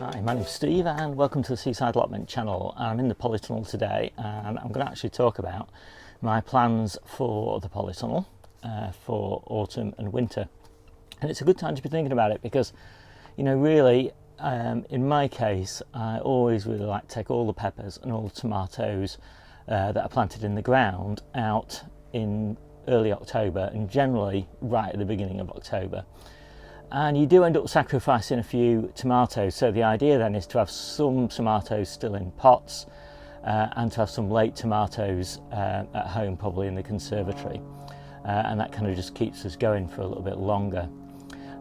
Hi, my name's Steve and welcome to the Seaside Allotment channel. I'm in the Polytunnel today and I'm going to actually talk about my plans for the Polytunnel for autumn and winter. And it's a good time to be thinking about it because, you know, really, in my case, I always really like to take all the peppers and all the tomatoes that are planted in the ground out in early October and generally right at the beginning of October. And you do end up sacrificing a few tomatoes, so the idea then is to have some tomatoes still in pots and to have some late tomatoes at home, probably in the conservatory, and that kind of just keeps us going for a little bit longer.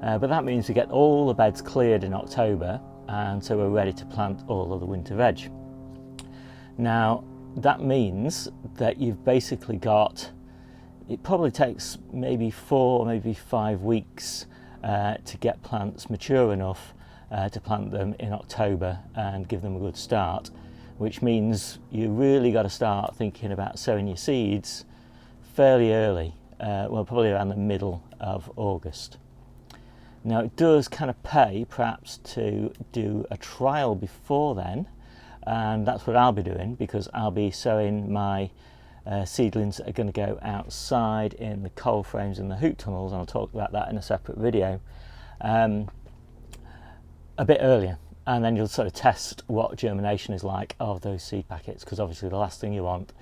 But that means we get all the beds cleared in October, and so we're ready to plant all of the winter veg. Now that means that you've basically got, it probably takes maybe 4 maybe 5 weeks to get plants mature enough to plant them in October and give them a good start, which means you really got to start thinking about sowing your seeds fairly early, well, probably around the middle of August. Now it does kind of pay perhaps to do a trial before then, and that's what I'll be doing, because I'll be sowing my seedlings that are going to go outside in the coal frames and the hoop tunnels, and I'll talk about that in a separate video, a bit earlier, and then you'll sort of test what germination is like of those seed packets, because obviously the last thing you want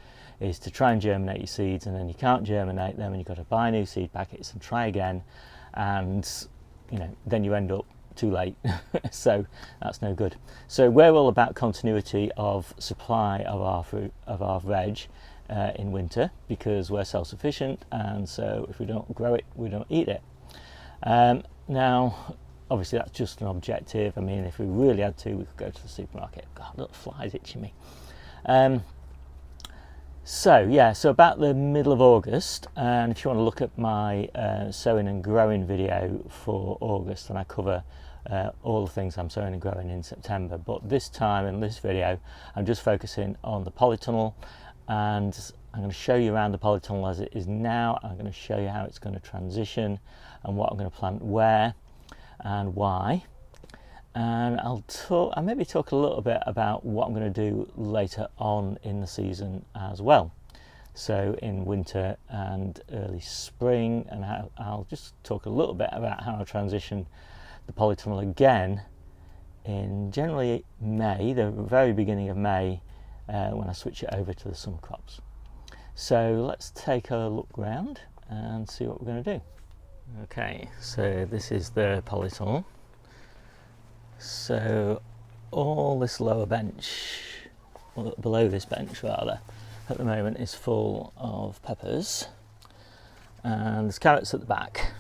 is to try and germinate your seeds and then you can't germinate them and you've got to buy new seed packets and try again, and you know, then you end up too late. So that's no good. So we're all about continuity of supply of our fruit, of our veg, in winter, because we're self-sufficient, and so if we don't grow it, we don't eat it. Now obviously that's just an objective. I mean, if we really had to, we could go to the supermarket. God, look, flies itching me. So about the middle of August, and if you want to look at my sowing and growing video for August, then I cover all the things I'm sowing and growing in September. But this time in this video I'm just focusing on the Polytunnel, and I'm going to show you around the Polytunnel as it is now. I'm going to show you how it's going to transition and what I'm going to plant where and why, and I'll maybe talk a little bit about what I'm going to do later on in the season as well, so in winter and early spring, and how I'll just talk a little bit about how I transition the Polytunnel again in generally May, the very beginning of May, when I switch it over to the summer crops. So let's take a look round and see what we're going to do. Okay, so this is the Polytunnel. So all this lower bench, or below this bench rather, at the moment is full of peppers, and there's carrots at the back,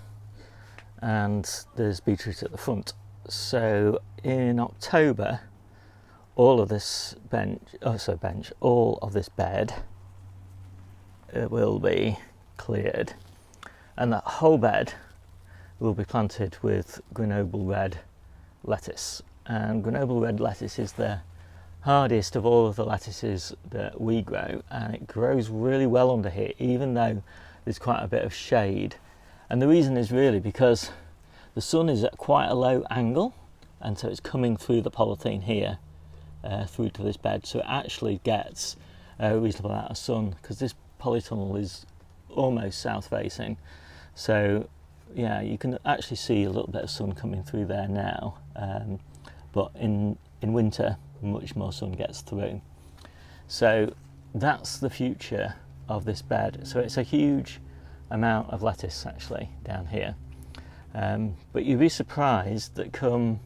and there's beetroot at the front. So in October, all of this all of this bed will be cleared, and that whole bed will be planted with Grenoble red lettuce. And Grenoble red lettuce is the hardest of all of the lettuces that we grow, and it grows really well under here, even though there's quite a bit of shade. And the reason is really because the sun is at quite a low angle, and so it's coming through the polythene here through to this bed, so it actually gets a reasonable amount of sun, because this Polytunnel is almost south facing. So yeah, you can actually see a little bit of sun coming through there now, but in winter much more sun gets through. So that's the future of this bed. So it's a huge amount of lettuce actually down here, but you'd be surprised that come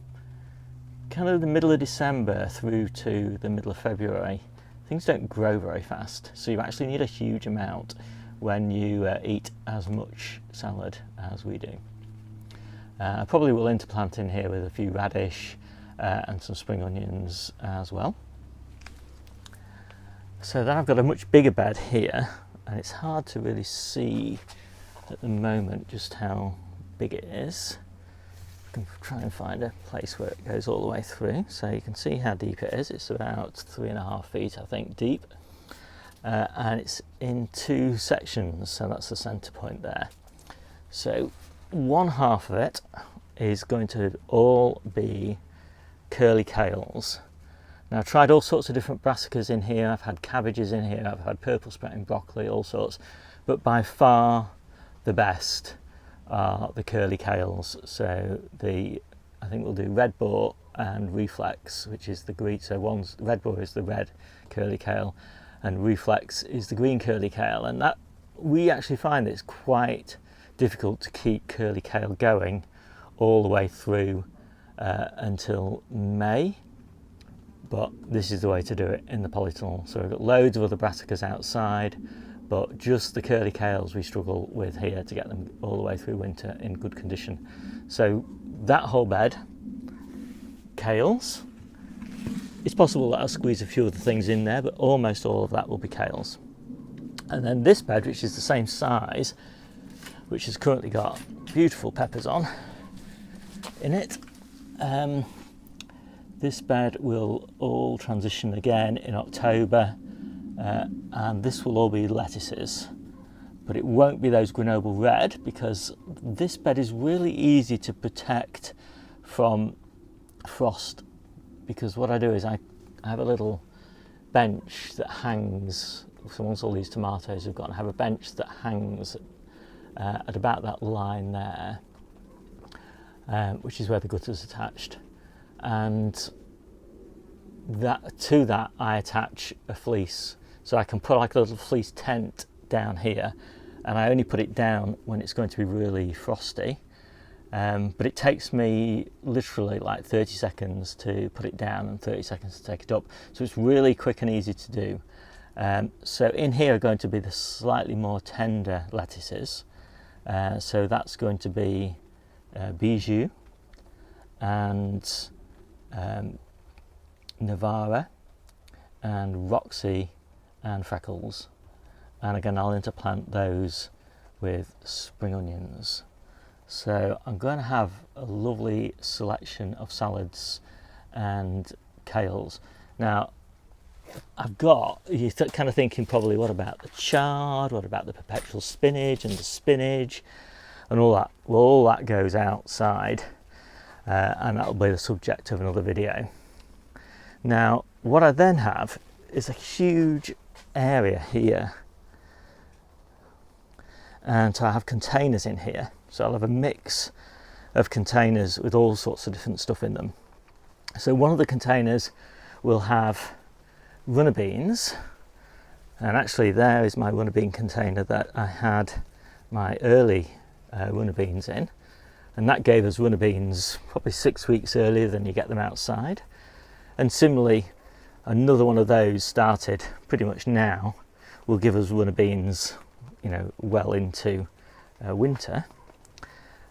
kind of the middle of December through to the middle of February, things don't grow very fast, so you actually need a huge amount when you eat as much salad as we do. I probably will interplant in here with a few radish and some spring onions as well. So then I've got a much bigger bed here, and it's hard to really see at the moment just how big it is. I can try and find a place where it goes all the way through, so you can see how deep it is. It's about 3.5 feet, I think, deep, and it's in 2 sections, so that's the centre point there. So one half of it is going to all be curly kales. Now I've tried all sorts of different brassicas in here, I've had cabbages in here, I've had purple sprouting broccoli, all sorts, but by far the best are the curly kales. So I think we'll do red boar and reflex, which is the green. So red boar is the red curly kale and reflex is the green curly kale, and that we actually find that it's quite difficult to keep curly kale going all the way through until May, but this is the way to do it in the polytunnel. So we've got loads of other brassicas outside, but just the curly kales we struggle with here to get them all the way through winter in good condition. So that whole bed, kales. It's possible that I'll squeeze a few other things in there, but almost all of that will be kales. And then this bed, which is the same size, which has currently got beautiful peppers on in it. This bed will all transition again in October, and this will all be lettuces, but it won't be those Grenoble red, because this bed is really easy to protect from frost, because what I do is I have a little bench that hangs. So once all these tomatoes have gone, I have a bench that hangs at about that line there, which is where the gutter's attached, and to that I attach a fleece, so I can put like a little fleece tent down here, and I only put it down when it's going to be really frosty, but it takes me literally like 30 seconds to put it down and 30 seconds to take it up, so it's really quick and easy to do. So in here are going to be the slightly more tender lettuces, so that's going to be Bijou and Navara and Roxy and Freckles, and again I'll interplant those with spring onions. So I'm going to have a lovely selection of salads and kales. Now you're kind of thinking probably, what about the chard, what about the perpetual spinach and the spinach and all that? Well, all that goes outside, and that'll be the subject of another video. Now what I then have is a huge area here, and so I have containers in here, so I'll have a mix of containers with all sorts of different stuff in them. So one of the containers will have runner beans, and actually there is my runner bean container that I had my early runner beans in, and that gave us runner beans probably 6 weeks earlier than you get them outside. And similarly, another one of those started pretty much now will give us runner beans, you know, well into winter.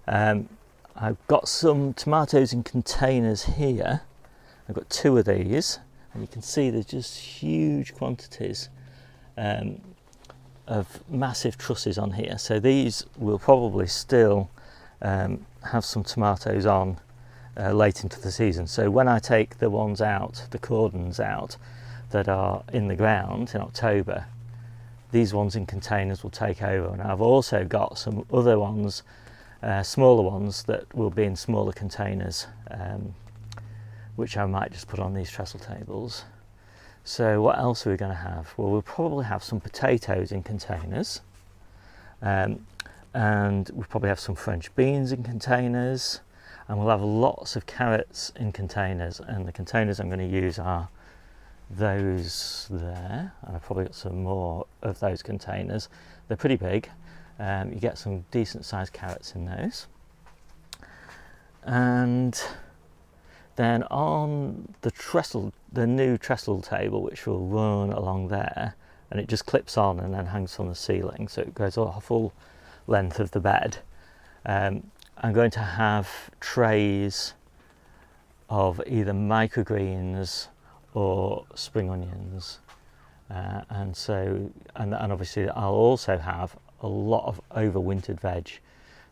I've got some tomatoes in containers here. I've got 2 of these, and you can see there's just huge quantities of massive trusses on here. So these will probably still have some tomatoes on late into the season. So when I take the ones out, the cordons out that are in the ground in October, these ones in containers will take over. And I've also got some other ones, smaller ones, that will be in smaller containers, which I might just put on these trestle tables. So what else are we going to have? Well, we'll probably have some potatoes in containers, and we'll probably have some French beans in containers, and we'll have lots of carrots in containers, and the containers I'm going to use are those there, and I've probably got some more of those containers. They're pretty big. You get some decent sized carrots in those. And then on the trestle, the new trestle table, which will run along there, and it just clips on and then hangs from the ceiling, so it goes a full length of the bed. I'm going to have trays of either microgreens or spring onions, and obviously I'll also have a lot of overwintered veg.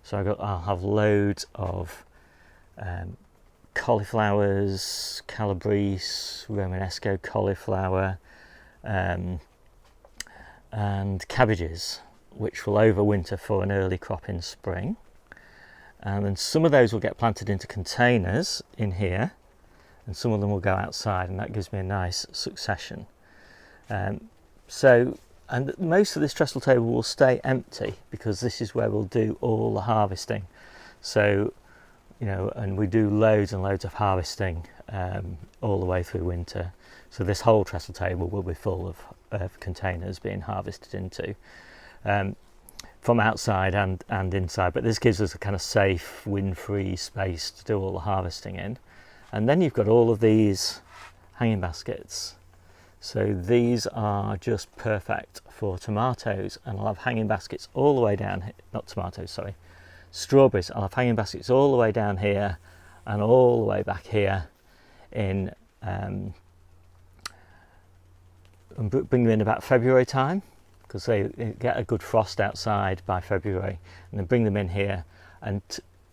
So I'll have loads of cauliflowers, calabrese, Romanesco cauliflower, and cabbages, which will overwinter for an early crop in spring. And then some of those will get planted into containers in here, and some of them will go outside, and that gives me a nice succession. And most of this trestle table will stay empty because this is where we'll do all the harvesting. So, you know, and we do loads and loads of harvesting all the way through winter. So this whole trestle table will be full of containers being harvested into from outside and inside. But this gives us a kind of safe, wind-free space to do all the harvesting in. And then you've got all of these hanging baskets. So these are just perfect for tomatoes, and I'll have hanging baskets all the way down here, not tomatoes, sorry, strawberries. I'll have hanging baskets all the way down here and all the way back here in, and bring them in about February time, because they get a good frost outside by February, and then bring them in here. And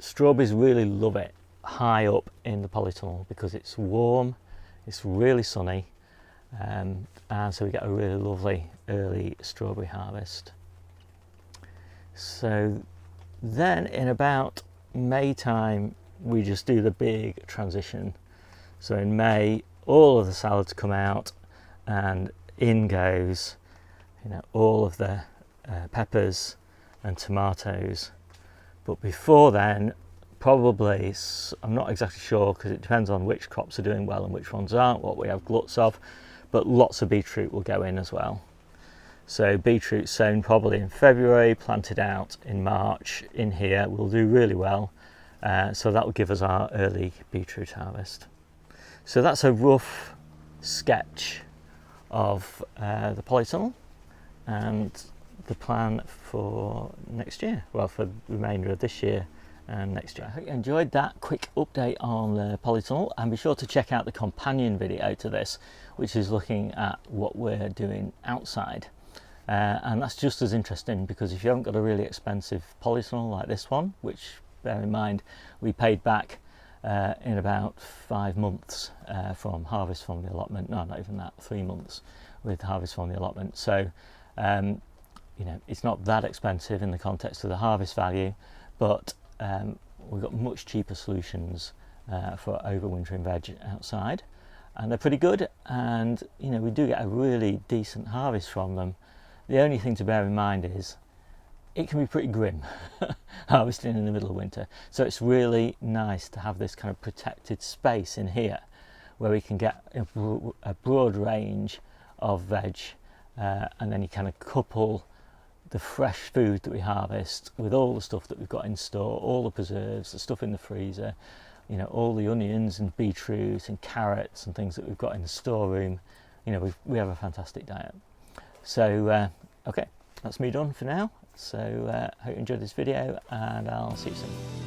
strawberries really love it high up in the polytunnel because it's warm, it's really sunny, and so we get a really lovely early strawberry harvest. So then in about May time we just do the big transition. So in May all of the salads come out, and in goes, you know, all of the peppers and tomatoes. But before then, probably, I'm not exactly sure because it depends on which crops are doing well and which ones aren't, what we have gluts of, but lots of beetroot will go in as well. So beetroot sown probably in February, planted out in March in here will do really well. So that will give us our early beetroot harvest. So that's a rough sketch of the polytunnel and the plan for next year, well, for the remainder of this year and next year. I hope you enjoyed that quick update on the polytunnel, and be sure to check out the companion video to this, which is looking at what we're doing outside. And that's just as interesting, because if you haven't got a really expensive polytunnel like this one, which, bear in mind, we paid back in about 5 months from harvest from the allotment. No, not even that, 3 months with harvest from the allotment. So you know, it's not that expensive in the context of the harvest value, but we've got much cheaper solutions for overwintering veg outside, and they're pretty good, and you know, we do get a really decent harvest from them. The only thing to bear in mind is it can be pretty grim harvesting in the middle of winter, so it's really nice to have this kind of protected space in here where we can get a broad range of veg, and then you kind of couple the fresh food that we harvest with all the stuff that we've got in store, all the preserves, the stuff in the freezer, you know, all the onions and beetroot and carrots and things that we've got in the storeroom. You know, we have a fantastic diet. So okay, that's me done for now. So hope you enjoyed this video, and I'll see you soon.